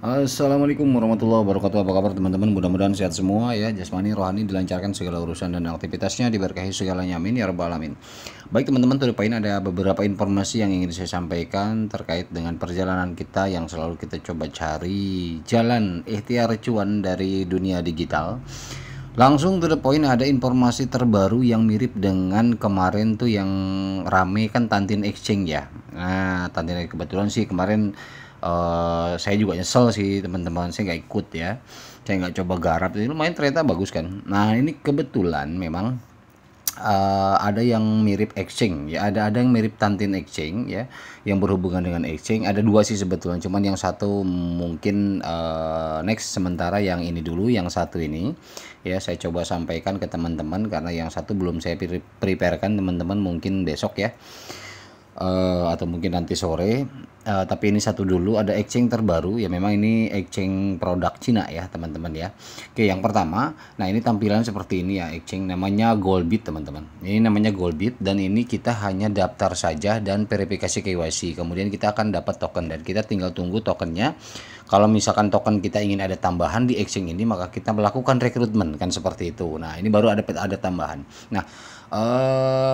Assalamualaikum warahmatullahi wabarakatuh. Apa kabar teman-teman? Mudah-mudahan sehat semua ya. Jasmani, rohani dilancarkan segala urusan dan aktivitasnya, diberkahi segalanya. Amin ya rabbal alamin. Baik teman-teman, to the point, ada beberapa informasi yang ingin saya sampaikan terkait dengan perjalanan kita yang selalu kita coba cari jalan ikhtiar cuan dari dunia digital. Langsung to the point, ada informasi terbaru yang mirip dengan kemarin tuh yang rame kan Tantin Exchange ya. Nah, Tantin kebetulan sih kemarin saya juga nyesel sih teman-teman, saya nggak ikut ya, saya nggak coba garap. Ini lumayan ternyata bagus kan. Nah ini kebetulan memang ada yang mirip exchange ya, ada yang mirip Tantin Exchange ya, yang berhubungan dengan exchange. Ada dua sih sebetulnya, cuman yang satu mungkin next, sementara yang ini dulu, yang satu ini ya saya coba sampaikan ke teman-teman, karena yang satu belum saya preparekan teman-teman, mungkin besok ya, atau mungkin nanti sore. Tapi ini satu dulu, ada exchange terbaru ya, memang ini exchange produk Cina ya teman-teman ya. Oke, yang pertama, nah ini tampilan seperti ini ya, exchange namanya Goldbit teman-teman. Ini namanya Goldbit, dan ini kita hanya daftar saja dan verifikasi KYC, kemudian kita akan dapat token dan kita tinggal tunggu tokennya. Kalau misalkan token kita ingin ada tambahan di exchange ini, maka kita melakukan rekrutmen kan, seperti itu. Nah ini baru ada tambahan. Nah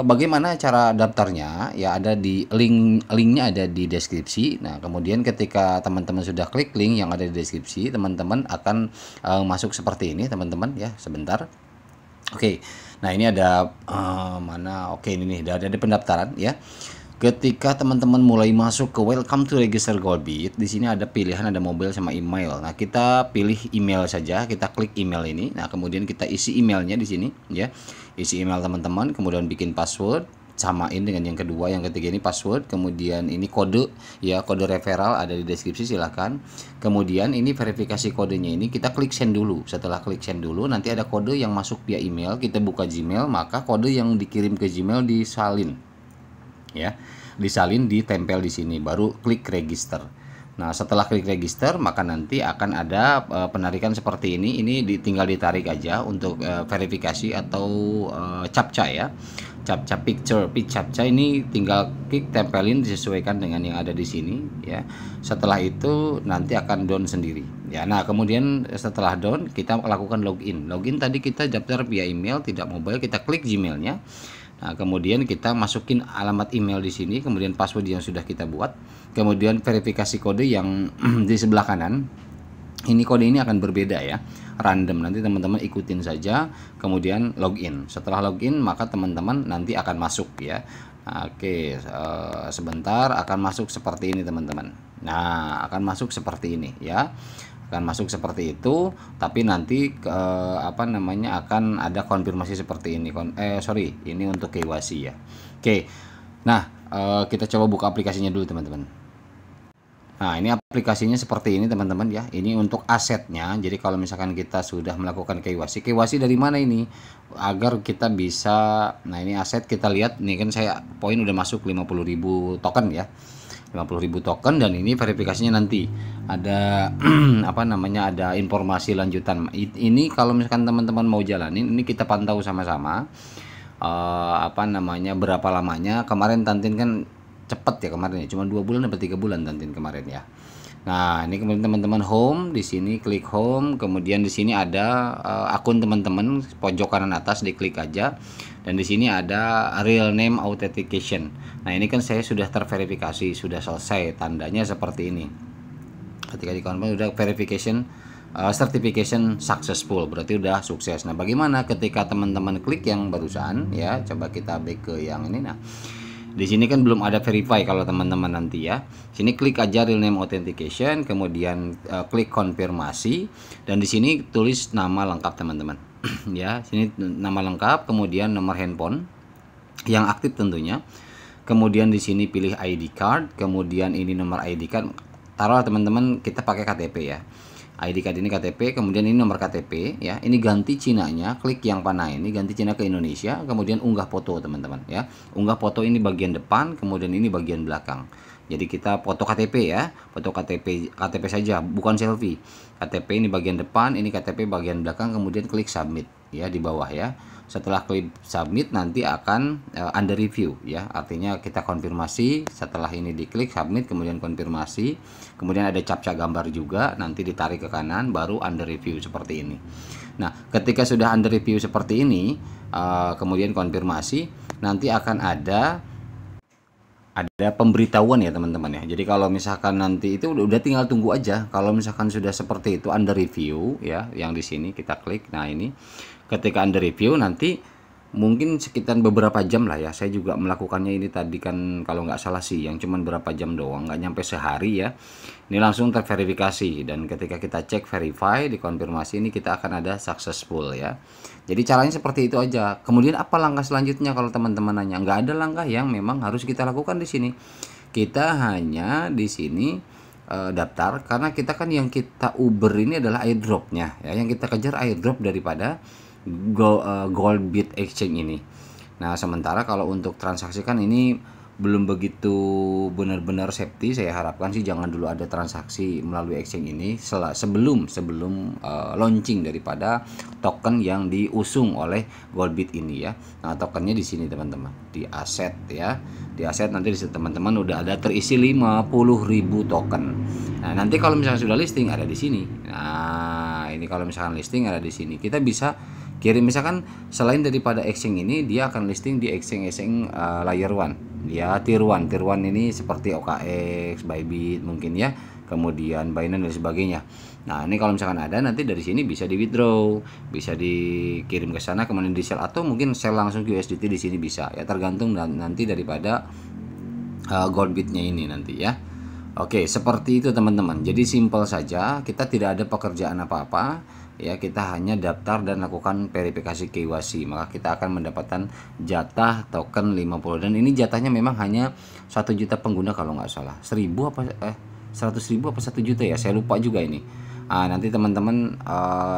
bagaimana cara daftarnya ya, ada di linknya ada di deskripsi. Nah kemudian ketika teman-teman sudah klik link yang ada di deskripsi, teman-teman akan masuk seperti ini teman-teman ya. Sebentar. Oke, nah ini ada mana, oke ini nih, ada pendaftaran ya. Ketika teman-teman mulai masuk ke welcome to register Goldbit, di sini ada pilihan, ada mobile sama email. Nah, kita pilih email saja, kita klik email ini. Nah, kemudian kita isi emailnya di sini ya. Isi email teman-teman, kemudian bikin password, samain dengan yang kedua, yang ketiga ini password, kemudian ini kode ya, kode referral ada di deskripsi, silahkan. Kemudian ini verifikasi kodenya, ini kita klik send dulu. Setelah klik send dulu, nanti ada kode yang masuk via email, kita buka Gmail, maka kode yang dikirim ke Gmail disalin ya, disalin, ditempel di sini, baru klik register. Nah setelah klik register, maka nanti akan ada penarikan seperti ini tinggal ditarik aja untuk verifikasi atau captcha ya, captcha picture captcha ini tinggal klik tempelin, disesuaikan dengan yang ada di sini ya. Setelah itu nanti akan down sendiri ya. Nah kemudian setelah down, kita lakukan login tadi kita daftar via email, tidak mobile, kita klik Gmailnya. Nah, kemudian kita masukin alamat email di sini, kemudian password yang sudah kita buat, kemudian verifikasi kode yang di sebelah kanan. Ini kode ini akan berbeda ya, random, nanti teman-teman ikutin saja, kemudian login. Setelah login, maka teman-teman nanti akan masuk ya. Nah, oke, sebentar, akan masuk seperti ini teman-teman. Nah, akan masuk seperti ini ya, akan masuk seperti itu, tapi nanti akan ada konfirmasi seperti ini. Ini untuk KYC ya. Oke, nah kita coba buka aplikasinya dulu teman-teman. Nah ini aplikasinya seperti ini teman-teman ya, ini untuk asetnya. Jadi kalau misalkan kita sudah melakukan KYC dari mana ini, agar kita bisa, nah ini aset, kita lihat nih kan, saya poin udah masuk 50.000 token ya, 50.000 token, dan ini verifikasinya nanti ada ada informasi lanjutan. Ini kalau misalkan teman-teman mau jalanin, ini kita pantau sama-sama berapa lamanya. Kemarin Tantin kan cepet ya kemarin ya, cuma 2 bulan atau 3 bulan Tantin kemarin ya. Nah ini kemudian teman-teman home, di sini klik home, kemudian di sini ada akun teman-teman, pojok kanan atas diklik aja, dan di sini ada real name authentication. Nah ini kan saya sudah terverifikasi, sudah selesai, tandanya seperti ini. Ketika dikonfirmasi udah verification certification successful, berarti udah sukses. Nah bagaimana ketika teman-teman klik yang barusan ya, coba kita back ke yang ini. Nah di sini kan belum ada verify kalau teman-teman nanti ya. Sini klik aja real name authentication, kemudian klik konfirmasi, dan di sini tulis nama lengkap teman-teman. Ya, sini nama lengkap, kemudian nomor handphone yang aktif tentunya. Kemudian di sini pilih ID card, kemudian ini nomor ID card. Taruhlah teman-teman kita pakai KTP ya. ID card ini KTP, kemudian ini nomor KTP ya. Ini ganti Cinanya, klik yang panah ini, ganti Cina ke Indonesia, kemudian unggah foto teman-teman ya. Unggah foto ini bagian depan, kemudian ini bagian belakang. Jadi kita foto KTP ya, foto KTP saja, bukan selfie. KTP ini bagian depan, ini KTP bagian belakang, kemudian klik submit ya di bawah ya. setelah klik submit nanti akan under review ya, artinya kita konfirmasi. Setelah ini diklik submit kemudian konfirmasi, kemudian ada captcha gambar juga, nanti ditarik ke kanan baru under review seperti ini. Nah ketika sudah under review seperti ini, kemudian konfirmasi, nanti akan ada pemberitahuan ya teman-teman ya. Jadi kalau misalkan nanti itu udah tinggal tunggu aja. Kalau misalkan sudah seperti itu under review ya, yang di sini kita klik. Nah ini ketika under review nanti mungkin sekitar beberapa jam lah ya. Saya juga melakukannya ini tadi kan kalau nggak salah sih yang cuman berapa jam doang, nggak nyampe sehari ya. Ini langsung terverifikasi, dan ketika kita cek verify dikonfirmasi ini kita akan ada successful ya. Jadi caranya seperti itu aja. Kemudian apa langkah selanjutnya kalau teman-teman nanya? Nggak ada langkah yang memang harus kita lakukan di sini. Kita hanya di sini daftar, karena kita kan yang kita Uber ini adalah airdropnya ya, yang kita kejar airdrop daripada Goldbit Exchange ini. Nah sementara kalau untuk transaksi kan ini belum begitu benar-benar safety. Saya harapkan sih jangan dulu ada transaksi melalui exchange ini sebelum launching daripada token yang diusung oleh Goldbit ini ya. Nah tokennya di sini teman-teman, di aset ya, di aset nanti di teman-teman udah ada terisi 50.000 token. Nah nanti kalau misalnya sudah listing ada di sini. Nah ini kalau misalkan listing ada di sini, kita bisa kirim. Misalkan selain daripada exchange ini, dia akan listing di exchange layer 1 ya, tier 1 ini seperti OKX, Bybit mungkin ya, kemudian Binance dan sebagainya. Nah ini kalau misalkan ada, nanti dari sini bisa di withdraw, bisa dikirim ke sana kemudian di sell, atau mungkin sell langsung ke USDT di sini bisa ya, tergantung nanti daripada Goldbitnya ini nanti ya. Oke seperti itu teman-teman. Jadi simple saja, kita tidak ada pekerjaan apa-apa ya, kita hanya daftar dan lakukan verifikasi KYC, maka kita akan mendapatkan jatah token 50. Dan ini jatahnya memang hanya 1 juta pengguna kalau nggak salah, 100.000 apa 100.000 apa 1 juta ya, saya lupa juga ini. Nanti teman-teman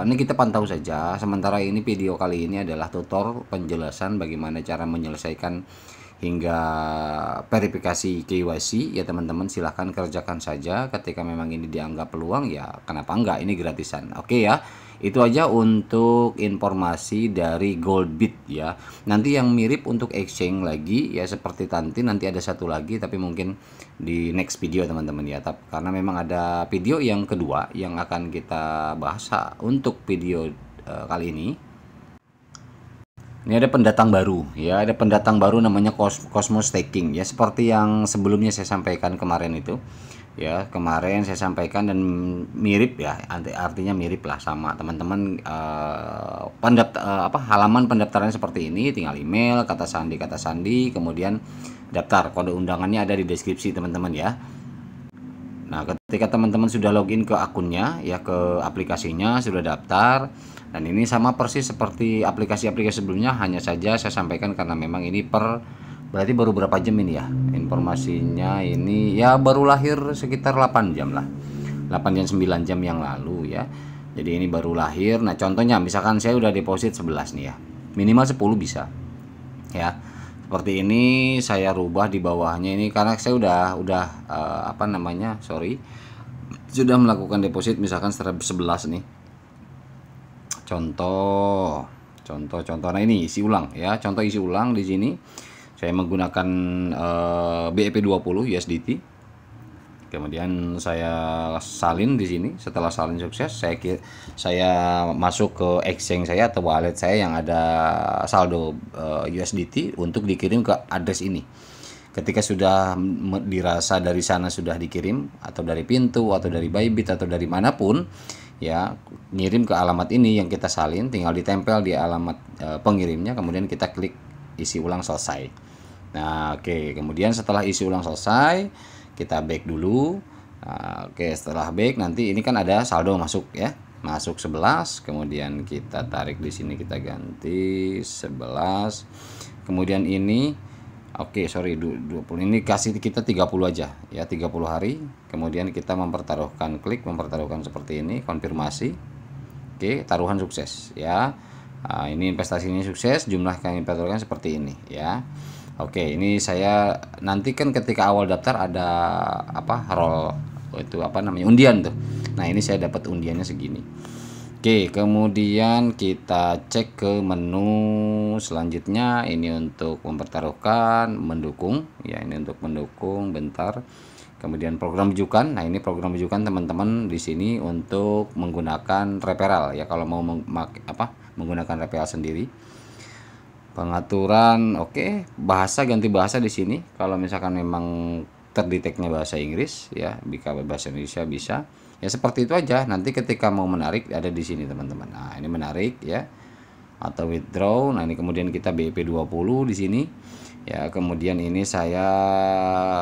ini kita pantau saja. Sementara ini video kali ini adalah tutor penjelasan bagaimana cara menyelesaikan hingga verifikasi KYC ya teman-teman. Silahkan kerjakan saja, ketika memang ini dianggap peluang ya kenapa enggak, ini gratisan. Oke ya, itu aja untuk informasi dari Goldbit ya. Nanti yang mirip untuk exchange lagi ya seperti nanti ada satu lagi, tapi mungkin di next video teman-teman ya, karena memang ada video yang kedua yang akan kita bahas untuk video kali ini. Ini ada pendatang baru ya, ada pendatang baru namanya Cosmos Staking ya, seperti yang sebelumnya saya sampaikan kemarin itu ya. Kemarin saya sampaikan dan mirip ya, artinya mirip lah sama teman-teman. Halaman pendaftarannya seperti ini, tinggal email, kata sandi, kemudian daftar. Kode undangannya ada di deskripsi teman-teman ya. Nah ketika teman-teman sudah login ke akunnya ya, ke aplikasinya sudah daftar, dan ini sama persis seperti aplikasi-aplikasi sebelumnya, hanya saja saya sampaikan karena memang ini berarti baru berapa jam ini ya informasinya, ini ya baru lahir sekitar 8 jam lah, 8 jam 9 jam yang lalu ya. Jadi ini baru lahir. Nah contohnya misalkan saya udah deposit 11 nih ya, minimal 10 bisa ya. Seperti ini saya rubah di bawahnya ini karena saya udah sudah melakukan deposit misalkan 11 nih. Contoh. Nah ini isi ulang ya. Contoh isi ulang di sini saya menggunakan BEP20 USDT. Kemudian saya salin di sini. Setelah salin sukses, saya masuk ke exchange saya atau wallet saya yang ada saldo USDT untuk dikirim ke address ini. Ketika sudah dirasa dari sana sudah dikirim, atau dari Pintu atau dari Bybit atau dari manapun ya, ngirim ke alamat ini yang kita salin, tinggal ditempel di alamat pengirimnya, kemudian kita klik isi ulang selesai. Nah oke, kemudian setelah isi ulang selesai kita back dulu. Nah, oke setelah back nanti ini kan ada saldo masuk ya, masuk 11, kemudian kita tarik di sini, kita ganti 11, kemudian ini oke 20 ini kasih kita 30 aja ya, 30 hari. Kemudian kita mempertaruhkan seperti ini, konfirmasi. Oke, taruhan sukses ya. Nah, ini investasi ini sukses, jumlah yang dipertaruhkan seperti ini ya. Oke, ini saya nanti kan ketika awal daftar ada roll itu undian tuh. Nah, ini saya dapat undiannya segini. Oke, kemudian kita cek ke menu selanjutnya. Ini untuk mempertaruhkan, mendukung ya, ini untuk mendukung, bentar. Kemudian program rujukan. Nah, ini program rujukan teman-teman di sini untuk menggunakan referral ya, kalau mau menggunakan referral sendiri. Pengaturan, oke, bahasa ganti bahasa di sini. Kalau misalkan memang terdeteknya bahasa Inggris ya, bisa bahasa Indonesia bisa. Ya seperti itu aja. Nanti ketika mau menarik ada di sini teman-teman. Nah, ini menarik ya atau withdraw. Nah, ini kemudian kita BIP 20 di sini. Ya, kemudian ini saya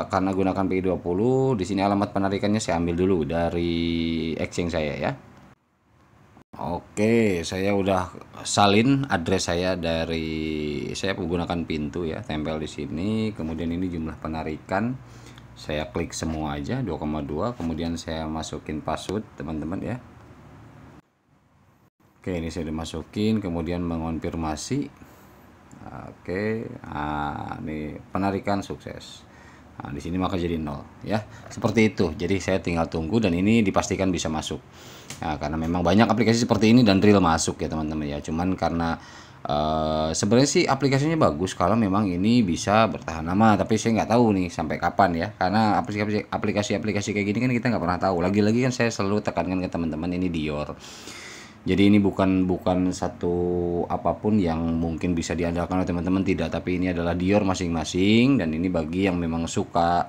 karena gunakan BIP 20, di sini alamat penarikannya saya ambil dulu dari exchange saya ya. Oke, saya udah salin address saya saya menggunakan pintu ya, tempel di sini. Kemudian ini jumlah penarikan. Saya klik semua aja 2,2, kemudian saya masukin password teman-teman ya. Oke, ini saya dimasukin, kemudian mengonfirmasi. Oke, nah, ini penarikan sukses. Nah, di sini maka jadi 0 ya. Seperti itu. Jadi saya tinggal tunggu dan ini dipastikan bisa masuk. Nah, karena memang banyak aplikasi seperti ini dan real masuk ya teman-teman ya. Cuman karena sebenarnya sih aplikasinya bagus kalau memang ini bisa bertahan lama, tapi saya nggak tahu nih sampai kapan ya. Karena aplikasi-aplikasi kayak gini kan kita nggak pernah tahu. Lagi-lagi kan saya selalu tekankan ke teman-teman, ini Dior. Jadi ini bukan satu apapun yang mungkin bisa diandalkan oleh teman-teman, tidak, tapi ini adalah Dior masing-masing, dan ini bagi yang memang suka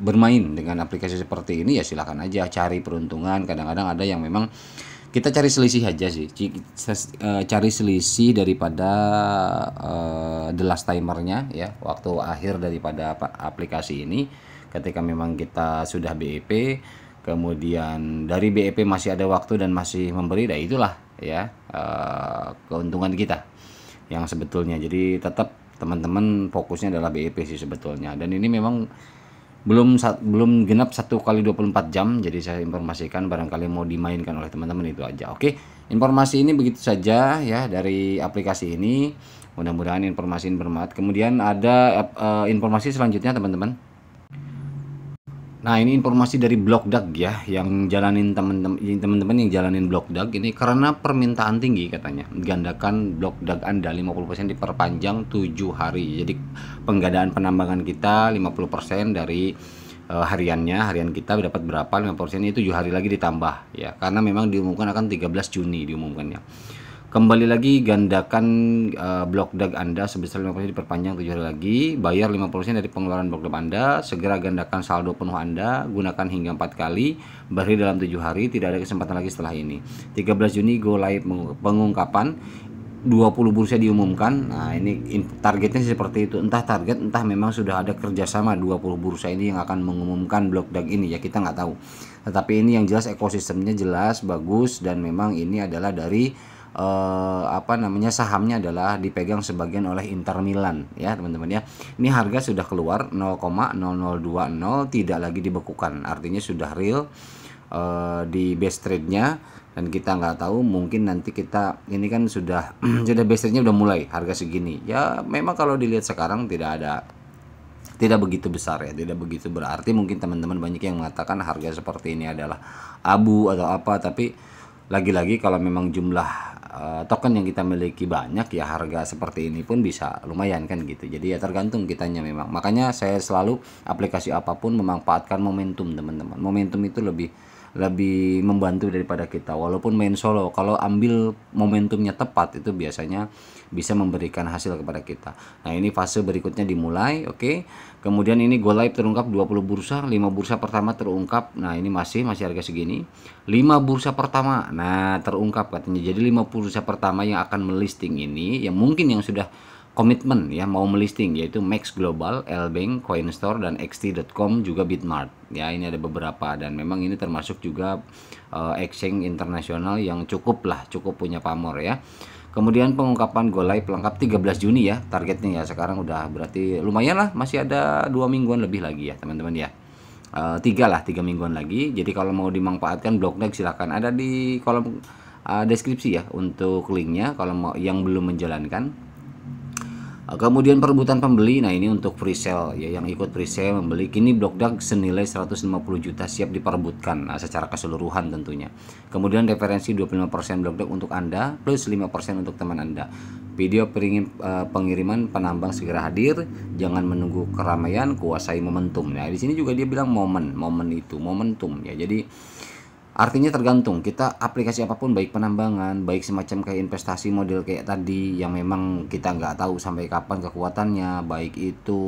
bermain dengan aplikasi seperti ini ya silakan aja cari peruntungan. Kadang-kadang ada yang memang kita cari selisih aja sih, cari selisih daripada the last timernya ya, waktu akhir daripada aplikasi ini. Ketika memang kita sudah BEP, kemudian dari BEP masih ada waktu dan masih memberi, nah itulah ya keuntungan kita yang sebetulnya. Jadi tetap teman-teman fokusnya adalah BEP sih sebetulnya. Dan ini memang belum genap 1 kali 24 jam, jadi saya informasikan barangkali mau dimainkan oleh teman-teman, itu aja. Oke, informasi ini begitu saja ya dari aplikasi ini. Mudah-mudahan informasi ini bermanfaat. Kemudian ada informasi selanjutnya teman-teman. Nah, ini informasi dari Blockdag ya, yang jalanin teman-teman yang jalanin Blockdag ini karena permintaan tinggi katanya. Gandakan Blockdag Anda 50% diperpanjang 7 hari. Jadi penggadaan penambangan kita 50% dari harian kita dapat berapa, 50% itu 7 hari lagi ditambah ya. Karena memang diumumkan akan 13 Juni diumumkannya. Kembali lagi, gandakan Blockdag Anda sebesar 50% diperpanjang 7 hari lagi. Bayar 50% dari pengeluaran Blockdag Anda. Segera gandakan saldo penuh Anda. Gunakan hingga 4 kali. Beri dalam 7 hari. Tidak ada kesempatan lagi setelah ini. 13 Juni go live pengungkapan. 20 bursa diumumkan. Nah, ini targetnya seperti itu. Entah target, entah memang sudah ada kerjasama 20 bursa ini yang akan mengumumkan Blockdag ini ya, kita nggak tahu. Tetapi ini yang jelas ekosistemnya jelas, bagus, dan memang ini adalah dari sahamnya adalah dipegang sebagian oleh Inter Milan ya teman-teman ya. Ini harga sudah keluar 0,0020, tidak lagi dibekukan, artinya sudah real di base trade-nya. Dan kita nggak tahu, mungkin nanti kita ini kan sudah base trade-nya udah mulai harga segini ya. Memang kalau dilihat sekarang tidak begitu besar ya, tidak begitu berarti. Mungkin teman-teman banyak yang mengatakan harga seperti ini adalah abu atau apa, tapi lagi-lagi kalau memang jumlah token yang kita miliki banyak ya, harga seperti ini pun bisa lumayan kan gitu. Jadi ya tergantung kitanya memang. Makanya saya selalu aplikasi apapun memanfaatkan momentum teman-teman. Momentum itu lebih membantu daripada kita, walaupun main solo. Kalau ambil momentumnya tepat itu biasanya bisa memberikan hasil kepada kita. Nah, ini fase berikutnya dimulai. Oke. Kemudian ini go live terungkap 20 bursa, 5 bursa pertama terungkap. Nah, ini masih harga segini. 5 bursa pertama. Nah, terungkap katanya. Jadi 5 bursa pertama yang akan melisting ini, yang mungkin yang sudah komitmen ya mau melisting, yaitu Max Global, Lbank, Coinstore, dan xt.com, juga Bitmart ya. Ini ada beberapa, dan memang ini termasuk juga exchange internasional yang cukup punya pamor ya. Kemudian pengungkapan go live lengkap 13 Juni ya targetnya ya. Sekarang udah berarti lumayan lah, masih ada 2 mingguan lebih lagi ya teman-teman ya. 3 mingguan lagi. Jadi kalau mau dimanfaatkan Blockdag silahkan, ada di kolom deskripsi ya untuk linknya kalau mau yang belum menjalankan. Kemudian perebutan pembeli, nah ini untuk free sale ya, yang ikut free sale membeli kini BlockDAG senilai 150 juta siap diperebutkan, nah, secara keseluruhan tentunya. Kemudian referensi 25% BlockDAG untuk Anda plus 5% untuk teman Anda. Video pengiriman penambang segera hadir, jangan menunggu keramaian, kuasai momentum. Nah, di sini juga dia bilang momen itu momentum ya. Jadi artinya tergantung kita aplikasi apapun, baik penambangan, baik semacam kayak investasi model kayak tadi yang memang kita nggak tahu sampai kapan kekuatannya, baik itu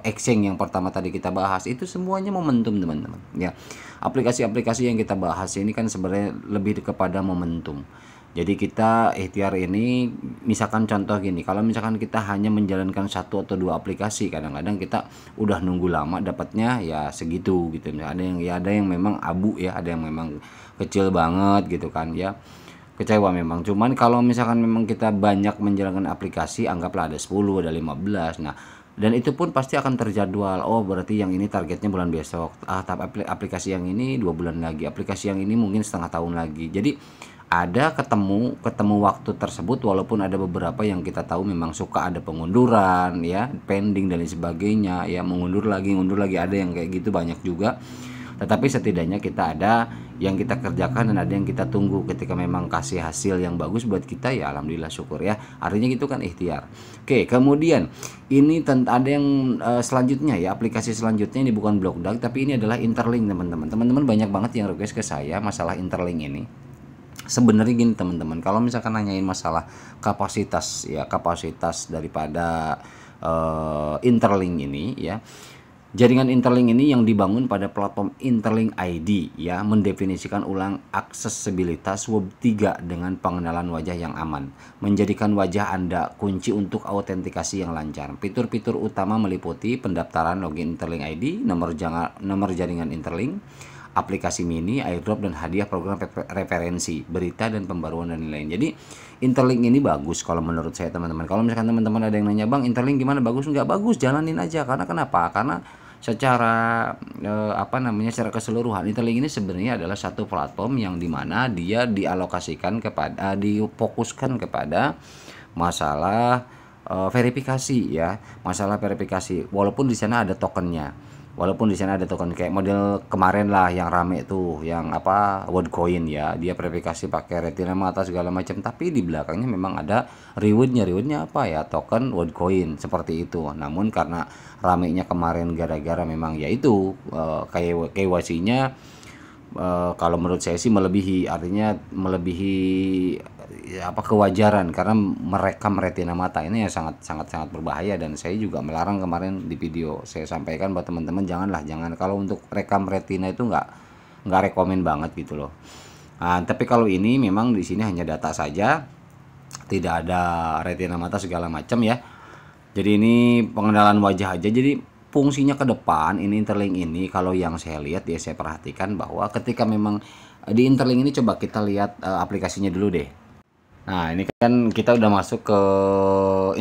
exchange yang pertama tadi kita bahas, itu semuanya momentum teman-teman ya. Aplikasi-aplikasi yang kita bahas ini kan sebenarnya lebih kepada momentum. Jadi kita ikhtiar ini, misalkan contoh gini, kalau misalkan kita hanya menjalankan satu atau dua aplikasi, kadang-kadang kita udah nunggu lama dapatnya ya segitu gitu. Ada yang memang abu ya, ada yang memang kecil banget gitu kan ya. Kecewa memang. Cuman kalau misalkan memang kita banyak menjalankan aplikasi, anggaplah ada 10, ada 15. Nah, dan itu pun pasti akan terjadwal. Oh, berarti yang ini targetnya bulan besok. Tapi aplikasi yang ini 2 bulan lagi. Aplikasi yang ini mungkin setengah tahun lagi. Jadi ada ketemu waktu tersebut, walaupun ada beberapa yang kita tahu memang suka ada pengunduran ya, pending dan lain sebagainya ya, mundur lagi ada yang kayak gitu banyak juga. Tetapi setidaknya kita ada yang kita kerjakan dan ada yang kita tunggu, ketika memang kasih hasil yang bagus buat kita ya alhamdulillah syukur ya. Artinya gitu kan ikhtiar. Oke, kemudian ini ada yang selanjutnya ya, aplikasi selanjutnya ini bukan BlockDAG tapi ini adalah Interlink teman-teman. Teman-teman banyak banget yang request ke saya masalah Interlink ini. Sebenarnya gini teman-teman, kalau misalkan nanyain masalah kapasitas ya, kapasitas daripada Interlink ini ya, jaringan Interlink ini yang dibangun pada platform Interlink ID ya, mendefinisikan ulang aksesibilitas Web3 dengan pengenalan wajah yang aman, menjadikan wajah Anda kunci untuk autentikasi yang lancar. Fitur-fitur utama meliputi pendaftaran login Interlink ID, nomor jaringan Interlink, aplikasi mini, airdrop, dan hadiah program referensi, berita, dan pembaruan dan lain-lain. Jadi Interlink ini bagus kalau menurut saya teman-teman. Kalau misalkan teman-teman ada yang nanya, Bang Interlink gimana, bagus nggak? Bagus, jalanin aja. Karena kenapa? Karena secara secara keseluruhan Interlink ini sebenarnya adalah satu platform yang dimana dia dialokasikan kepada, difokuskan kepada masalah verifikasi ya, masalah verifikasi. Walaupun di sana ada tokennya. Kayak model kemarin lah yang rame tuh, yang Worldcoin ya, dia verifikasi pakai retina mata segala macam, tapi di belakangnya memang ada rewardnya apa ya, token Worldcoin seperti itu. Namun karena ramenya kemarin gara-gara memang yaitu KYC-nya kalau menurut saya sih melebihi, artinya melebihi kewajaran, karena merekam retina mata ini ya sangat berbahaya, dan saya juga melarang kemarin di video saya sampaikan buat teman-teman, jangan kalau untuk rekam retina itu nggak rekomen banget gitu loh. Nah, tapi kalau ini memang di sini hanya data saja, tidak ada retina mata segala macam ya. Jadi ini pengenalan wajah aja. Jadi fungsinya ke depan ini Interlink ini, kalau yang saya lihat ya, saya perhatikan bahwa ketika memang di Interlink ini, coba kita lihat aplikasinya dulu deh. Nah, ini kan kita udah masuk ke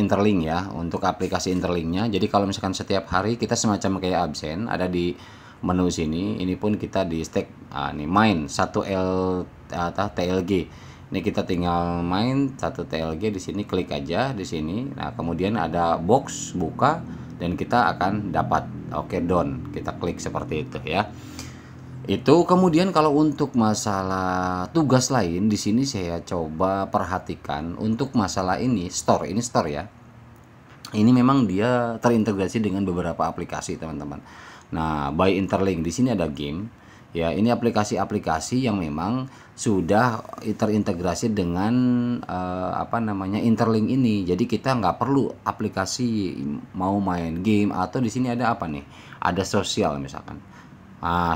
Interlink ya, untuk aplikasi Interlinknya. Jadi kalau misalkan setiap hari kita semacam kayak absen, ada di menu sini. Ini pun kita di stack, nih main 1 TLG. Ini kita tinggal main 1 TLG di sini, klik aja di sini. Nah, kemudian ada box buka dan kita akan dapat done. Kita klik seperti itu ya. Itu kemudian kalau untuk masalah tugas lain di sini saya coba perhatikan untuk masalah ini store ya. Ini memang dia terintegrasi dengan beberapa aplikasi teman-teman. Nah, by Interlink di sini ada game ya. Ini aplikasi-aplikasi yang memang sudah terintegrasi dengan Interlink ini. Jadi kita nggak perlu aplikasi mau main game, atau di sini ada ada sosial misalkan.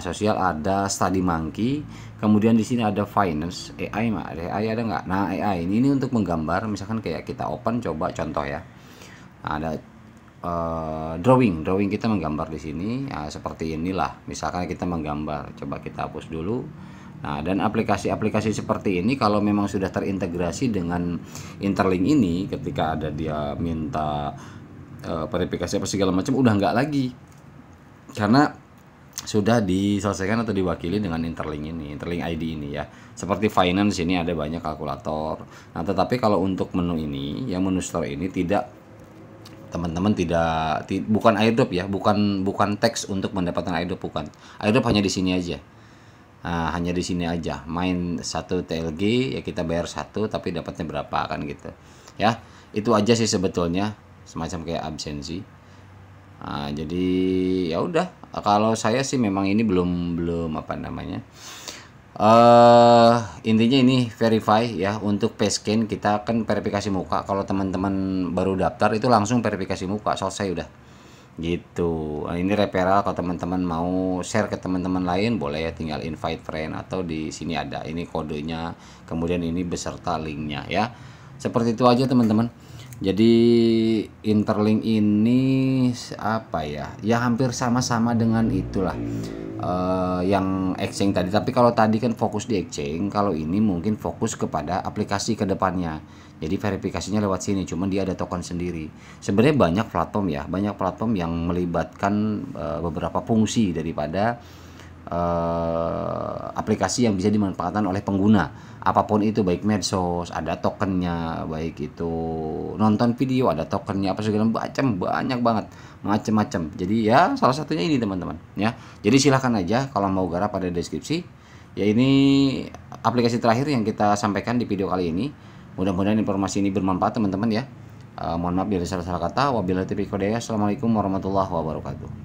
Sosial ada Study Monkey, kemudian di sini ada Finance, AI ada nggak? Nah, AI ini untuk menggambar, misalkan kayak kita open, coba contoh ya. Ada drawing kita menggambar di sini. Seperti inilah, misalkan kita menggambar, coba kita hapus dulu. Nah, dan aplikasi-aplikasi seperti ini kalau memang sudah terintegrasi dengan Interlink ini, ketika ada dia minta verifikasi segala macam, udah nggak lagi, karena sudah diselesaikan atau diwakili dengan Interlink ID ini ya. Seperti Finance ini ada banyak kalkulator. Nah, tetapi kalau untuk menu ini, yang menu store ini tidak teman-teman bukan airdrop ya, bukan teks untuk mendapatkan airdrop, bukan. Airdrop hanya di sini aja. Nah, hanya di sini aja. Main satu TLG ya kita bayar satu tapi dapatnya berapa kan gitu. Ya, itu aja sih sebetulnya, semacam kayak absensi. Nah, jadi ya udah, kalau saya sih memang ini belum apa namanya. Intinya ini verify ya, untuk Facescan kita kan verifikasi muka. Kalau teman-teman baru daftar itu langsung verifikasi muka, selesai udah. Gitu. Nah, ini referral, kalau teman-teman mau share ke teman-teman lain boleh ya, tinggal invite friend atau di sini ada ini kodenya, kemudian ini beserta linknya ya. Seperti itu aja teman-teman. Jadi Interlink ini apa ya? Ya hampir sama-sama dengan itulah yang exchange tadi. Tapi kalau tadi kan fokus di exchange, kalau ini mungkin fokus kepada aplikasi ke depannya. Jadi verifikasinya lewat sini, cuman dia ada token sendiri. Sebenarnya banyak platform ya, banyak platform yang melibatkan beberapa fungsi daripada aplikasi yang bisa dimanfaatkan oleh pengguna. Apapun itu, baik medsos ada tokennya, baik itu nonton video ada tokennya, apa segala macam, banyak banget, macam-macam. Jadi ya salah satunya ini teman-teman ya. Jadi silahkan aja kalau mau garap, pada deskripsi ya. Ini aplikasi terakhir yang kita sampaikan di video kali ini. Mudah-mudahan informasi ini bermanfaat teman-teman ya. Mohon maaf bila salah kata. Wabillahi taufiq wal hidayah. Assalamualaikum warahmatullahi wabarakatuh.